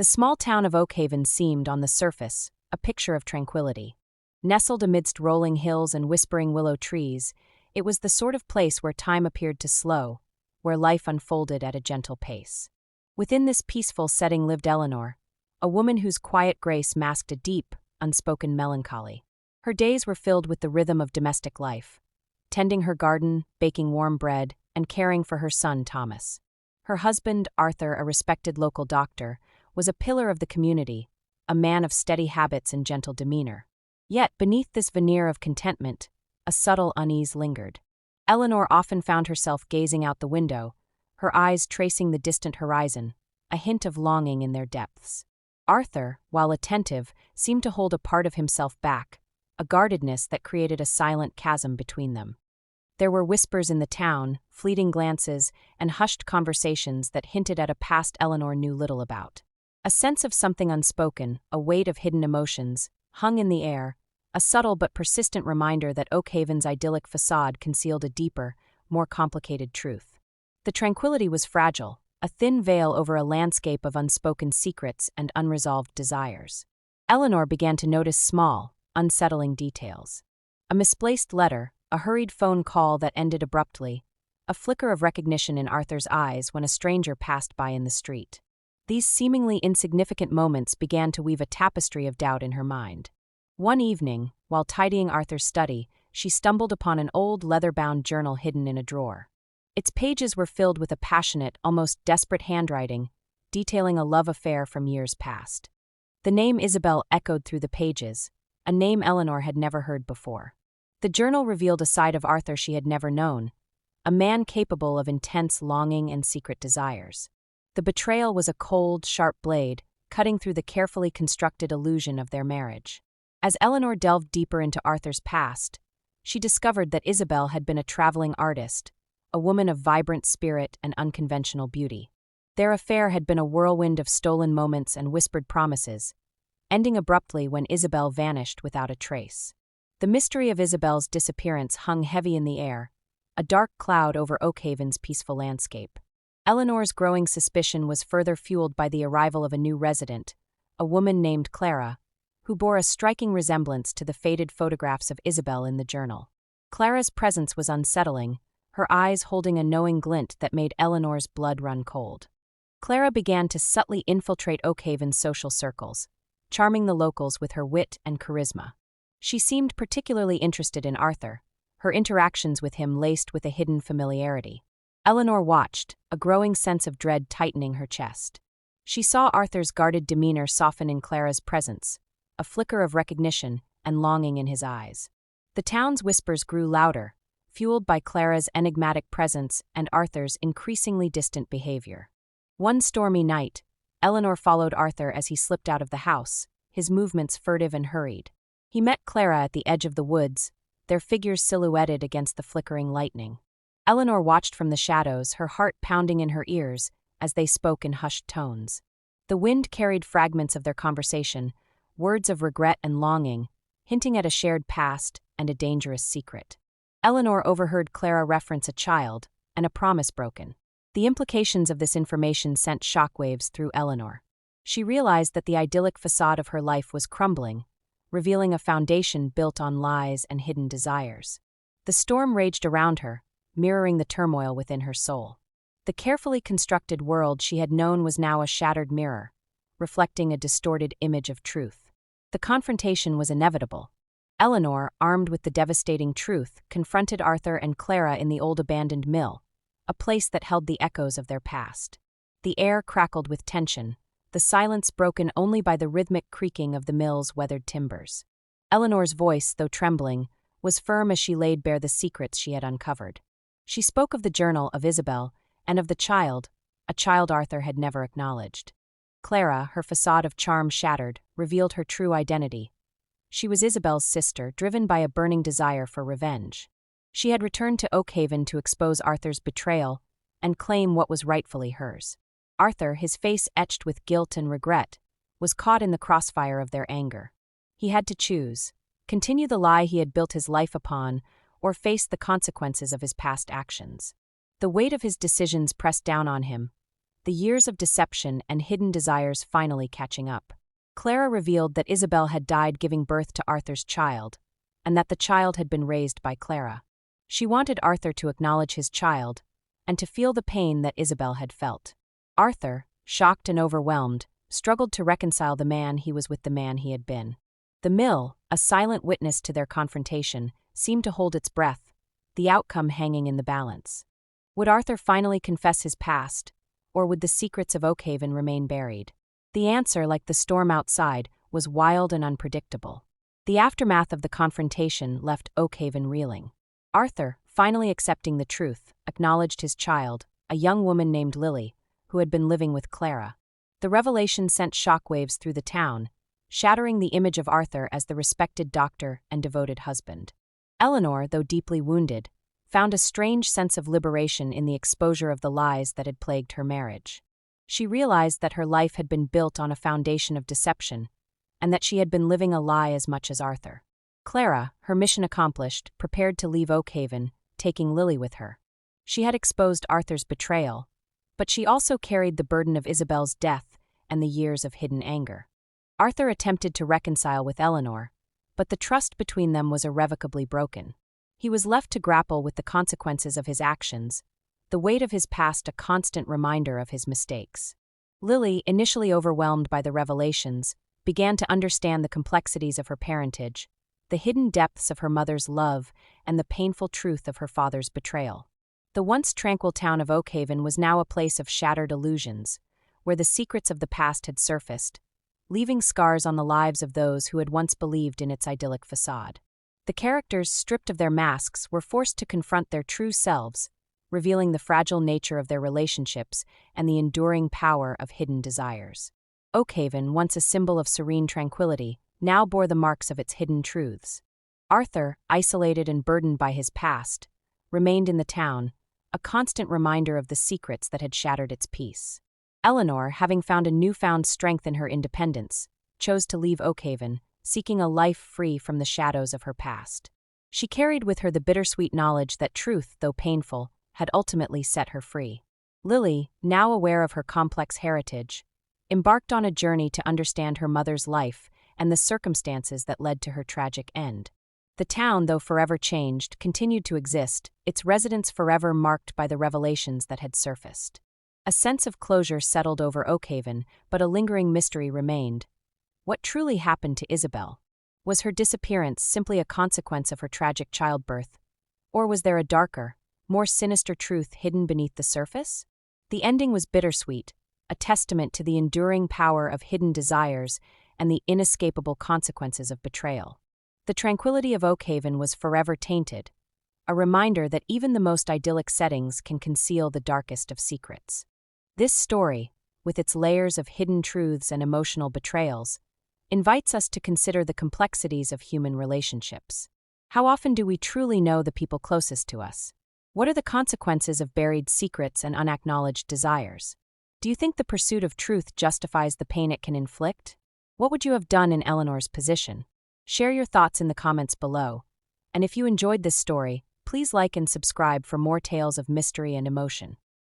The small town of Oakhaven seemed, on the surface, a picture of tranquility. Nestled amidst rolling hills and whispering willow trees, it was the sort of place where time appeared to slow, where life unfolded at a gentle pace. Within this peaceful setting lived Eleanor, a woman whose quiet grace masked a deep, unspoken melancholy. Her days were filled with the rhythm of domestic life, tending her garden, baking warm bread, and caring for her son, Thomas. Her husband, Arthur, a respected local doctor, was a pillar of the community, a man of steady habits and gentle demeanor. Yet, beneath this veneer of contentment, a subtle unease lingered. Eleanor often found herself gazing out the window, her eyes tracing the distant horizon, a hint of longing in their depths. Arthur, while attentive, seemed to hold a part of himself back, a guardedness that created a silent chasm between them. There were whispers in the town, fleeting glances, and hushed conversations that hinted at a past Eleanor knew little about. A sense of something unspoken, a weight of hidden emotions, hung in the air, a subtle but persistent reminder that Oakhaven's idyllic facade concealed a deeper, more complicated truth. The tranquility was fragile, a thin veil over a landscape of unspoken secrets and unresolved desires. Eleanor began to notice small, unsettling details. A misplaced letter, a hurried phone call that ended abruptly, a flicker of recognition in Arthur's eyes when a stranger passed by in the street. These seemingly insignificant moments began to weave a tapestry of doubt in her mind. One evening, while tidying Arthur's study, she stumbled upon an old leather-bound journal hidden in a drawer. Its pages were filled with a passionate, almost desperate handwriting, detailing a love affair from years past. The name Isabel echoed through the pages, a name Eleanor had never heard before. The journal revealed a side of Arthur she had never known, a man capable of intense longing and secret desires. The betrayal was a cold, sharp blade, cutting through the carefully constructed illusion of their marriage. As Eleanor delved deeper into Arthur's past, she discovered that Isabel had been a traveling artist, a woman of vibrant spirit and unconventional beauty. Their affair had been a whirlwind of stolen moments and whispered promises, ending abruptly when Isabel vanished without a trace. The mystery of Isabel's disappearance hung heavy in the air, a dark cloud over Oakhaven's peaceful landscape. Eleanor's growing suspicion was further fueled by the arrival of a new resident, a woman named Clara, who bore a striking resemblance to the faded photographs of Isabel in the journal. Clara's presence was unsettling, her eyes holding a knowing glint that made Eleanor's blood run cold. Clara began to subtly infiltrate Oakhaven's social circles, charming the locals with her wit and charisma. She seemed particularly interested in Arthur, her interactions with him laced with a hidden familiarity. Eleanor watched, a growing sense of dread tightening her chest. She saw Arthur's guarded demeanor soften in Clara's presence, a flicker of recognition and longing in his eyes. The town's whispers grew louder, fueled by Clara's enigmatic presence and Arthur's increasingly distant behavior. One stormy night, Eleanor followed Arthur as he slipped out of the house, his movements furtive and hurried. He met Clara at the edge of the woods, their figures silhouetted against the flickering lightning. Eleanor watched from the shadows, her heart pounding in her ears as they spoke in hushed tones. The wind carried fragments of their conversation, words of regret and longing, hinting at a shared past and a dangerous secret. Eleanor overheard Clara reference a child and a promise broken. The implications of this information sent shockwaves through Eleanor. She realized that the idyllic facade of her life was crumbling, revealing a foundation built on lies and hidden desires. The storm raged around her, mirroring the turmoil within her soul. The carefully constructed world she had known was now a shattered mirror, reflecting a distorted image of truth. The confrontation was inevitable. Eleanor, armed with the devastating truth, confronted Arthur and Clara in the old abandoned mill, a place that held the echoes of their past. The air crackled with tension, the silence broken only by the rhythmic creaking of the mill's weathered timbers. Eleanor's voice, though trembling, was firm as she laid bare the secrets she had uncovered. She spoke of the journal, of Isabel, and of the child, a child Arthur had never acknowledged. Clara, her facade of charm shattered, revealed her true identity. She was Isabel's sister, driven by a burning desire for revenge. She had returned to Oakhaven to expose Arthur's betrayal and claim what was rightfully hers. Arthur, his face etched with guilt and regret, was caught in the crossfire of their anger. He had to choose: continue the lie he had built his life upon, or face the consequences of his past actions. The weight of his decisions pressed down on him, the years of deception and hidden desires finally catching up. Clara revealed that Isabel had died giving birth to Arthur's child, and that the child had been raised by Clara. She wanted Arthur to acknowledge his child, and to feel the pain that Isabel had felt. Arthur, shocked and overwhelmed, struggled to reconcile the man he was with the man he had been. The mill, a silent witness to their confrontation, seemed to hold its breath, the outcome hanging in the balance. Would Arthur finally confess his past, or would the secrets of Oakhaven remain buried? The answer, like the storm outside, was wild and unpredictable. The aftermath of the confrontation left Oakhaven reeling. Arthur, finally accepting the truth, acknowledged his child, a young woman named Lily, who had been living with Clara. The revelation sent shockwaves through the town, shattering the image of Arthur as the respected doctor and devoted husband. Eleanor, though deeply wounded, found a strange sense of liberation in the exposure of the lies that had plagued her marriage. She realized that her life had been built on a foundation of deception, and that she had been living a lie as much as Arthur. Clara, her mission accomplished, prepared to leave Oakhaven, taking Lily with her. She had exposed Arthur's betrayal, but she also carried the burden of Isabel's death and the years of hidden anger. Arthur attempted to reconcile with Eleanor, but the trust between them was irrevocably broken. He was left to grapple with the consequences of his actions, the weight of his past a constant reminder of his mistakes. Lily, initially overwhelmed by the revelations, began to understand the complexities of her parentage, the hidden depths of her mother's love, and the painful truth of her father's betrayal. The once tranquil town of Oakhaven was now a place of shattered illusions, where the secrets of the past had surfaced, leaving scars on the lives of those who had once believed in its idyllic facade. The characters, stripped of their masks, were forced to confront their true selves, revealing the fragile nature of their relationships and the enduring power of hidden desires. Oakhaven, once a symbol of serene tranquility, now bore the marks of its hidden truths. Arthur, isolated and burdened by his past, remained in the town, a constant reminder of the secrets that had shattered its peace. Eleanor, having found a newfound strength in her independence, chose to leave Oakhaven, seeking a life free from the shadows of her past. She carried with her the bittersweet knowledge that truth, though painful, had ultimately set her free. Lily, now aware of her complex heritage, embarked on a journey to understand her mother's life and the circumstances that led to her tragic end. The town, though forever changed, continued to exist, its residents forever marked by the revelations that had surfaced. A sense of closure settled over Oakhaven, but a lingering mystery remained. What truly happened to Isabel? Was her disappearance simply a consequence of her tragic childbirth? Or was there a darker, more sinister truth hidden beneath the surface? The ending was bittersweet, a testament to the enduring power of hidden desires and the inescapable consequences of betrayal. The tranquility of Oakhaven was forever tainted, a reminder that even the most idyllic settings can conceal the darkest of secrets. This story, with its layers of hidden truths and emotional betrayals, invites us to consider the complexities of human relationships. How often do we truly know the people closest to us? What are the consequences of buried secrets and unacknowledged desires? Do you think the pursuit of truth justifies the pain it can inflict? What would you have done in Eleanor's position? Share your thoughts in the comments below. And if you enjoyed this story, please like and subscribe for more tales of mystery and emotion.